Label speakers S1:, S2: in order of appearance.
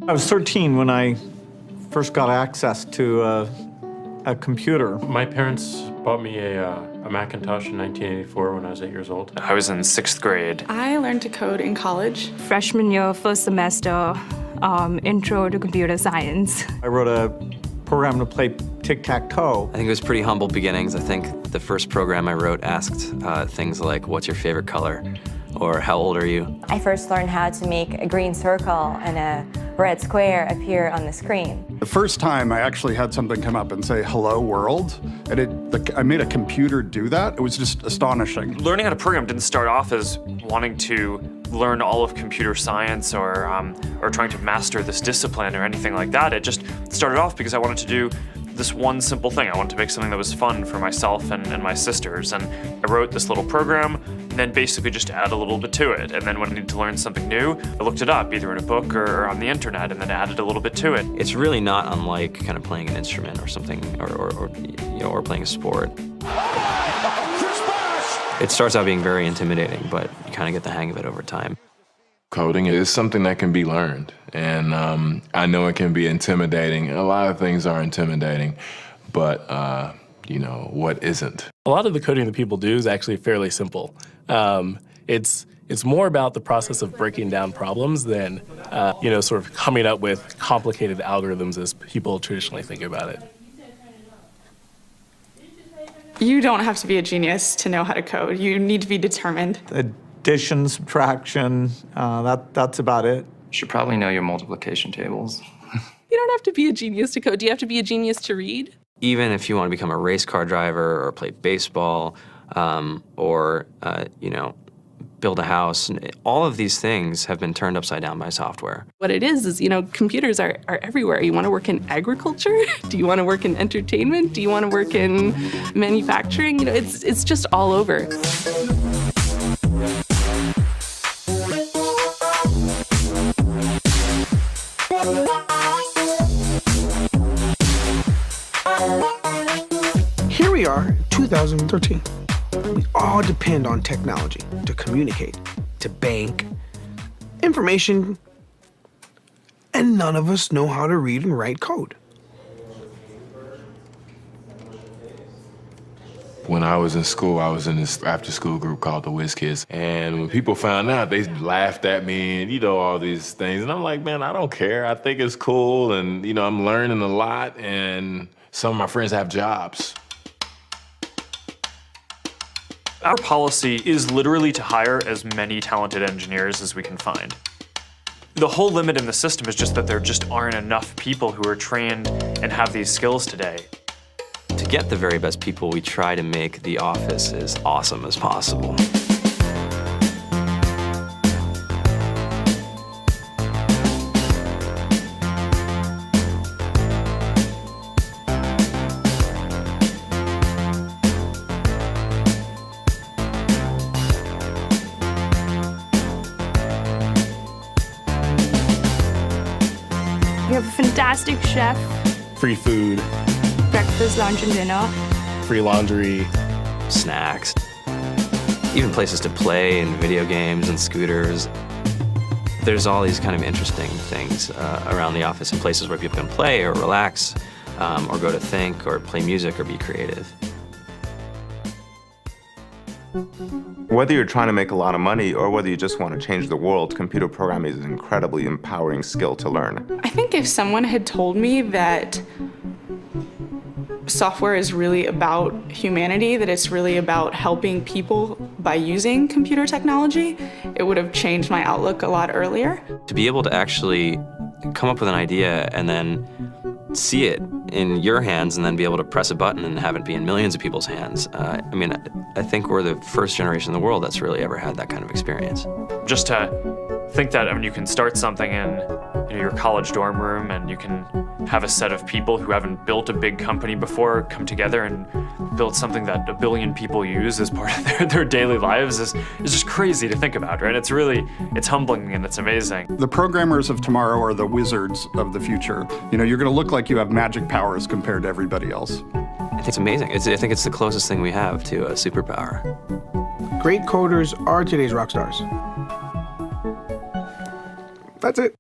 S1: I was 13 when I first got access to a computer.
S2: My parents bought me a Macintosh in 1984 when I was 8 years old.
S3: I was in 6th grade.
S4: I learned to code in college.
S5: Freshman year, first semester, intro to computer science.
S1: I wrote a program to play tic-tac-toe.
S6: I think it was pretty humble beginnings. I think the first program I wrote asked things like, what's your favorite color? Or how old are you?
S7: I first learned how to make a green circle and a red square appear on the screen.
S8: The first time I actually had something come up and say, hello world, and I made a computer do that. It was just astonishing.
S3: Learning how to program didn't start off as wanting to learn all of computer science or trying to master this discipline or anything like that. It just started off because I wanted to do this one simple thing. I wanted to make something that was fun for myself and my sisters. And I wrote this little program, and then basically just add a little bit to it. And then when I needed to learn something new, I looked it up, either in a book or on the internet, and then added a little bit to it.
S6: It's really not unlike kind of playing an instrument or something, or playing a sport. It starts out being very intimidating, but you kind of get the hang of it over time.
S9: Coding is something that can be learned, and I know it can be intimidating. A lot of things are intimidating, but what isn't?
S2: A lot of the coding that people do is actually fairly simple. It's more about the process of breaking down problems than, sort of coming up with complicated algorithms as people traditionally think about it.
S4: You don't have to be a genius to know how to code. You need to be determined.
S1: Addition, subtraction, that's about it.
S3: You should probably know your multiplication tables.
S10: You don't have to be a genius to code. Do you have to be a genius to read?
S6: Even if you want to become a race car driver or play baseball or build a house, all of these things have been turned upside down by software.
S10: What it is, computers are everywhere. You want to work in agriculture? Do you want to work in entertainment? Do you want to work in manufacturing? It's just all over.
S11: Here we are, 2013. We all depend on technology to communicate, to bank, information, and none of us know how to read and write code.
S9: When I was in school, I was in this after-school group called the Whiz Kids. And when people found out, they laughed at me and, all these things. And I'm like, man, I don't care. I think it's cool. And, I'm learning a lot. And some of my friends have jobs.
S3: Our policy is literally to hire as many talented engineers as we can find. The whole limit in the system is just that there just aren't enough people who are trained and have these skills today.
S6: To get the very best people, we try to make the office as awesome as possible.
S5: We have a fantastic chef,
S2: Free food,
S5: breakfast, lunch, and dinner.
S2: free laundry.
S6: Snacks, even places to play and video games and scooters. There's all these kind of interesting things around the office and places where people can play or relax or go to think or play music or be creative.
S12: Whether you're trying to make a lot of money or whether you just want to change the world, computer programming is an incredibly empowering skill to learn.
S4: I think if someone had told me that software is really about humanity, that it's really about helping people by using computer technology, it would have changed my outlook a lot earlier.
S6: To be able to actually come up with an idea and then see it in your hands and then be able to press a button and have it be in millions of people's hands. I think we're the first generation in the world that's really ever had that kind of experience.
S3: Just to think that you can start something in your college dorm room and you can have a set of people who haven't built a big company before come together and build something that 1 billion people use as part of their daily lives is just crazy to think about, right? It's humbling and it's amazing.
S8: The programmers of tomorrow are the wizards of the future. You're going to look like you have magic powers compared to everybody else.
S6: I think it's amazing. I think it's the closest thing we have to a superpower.
S11: Great coders are today's rock stars. That's it.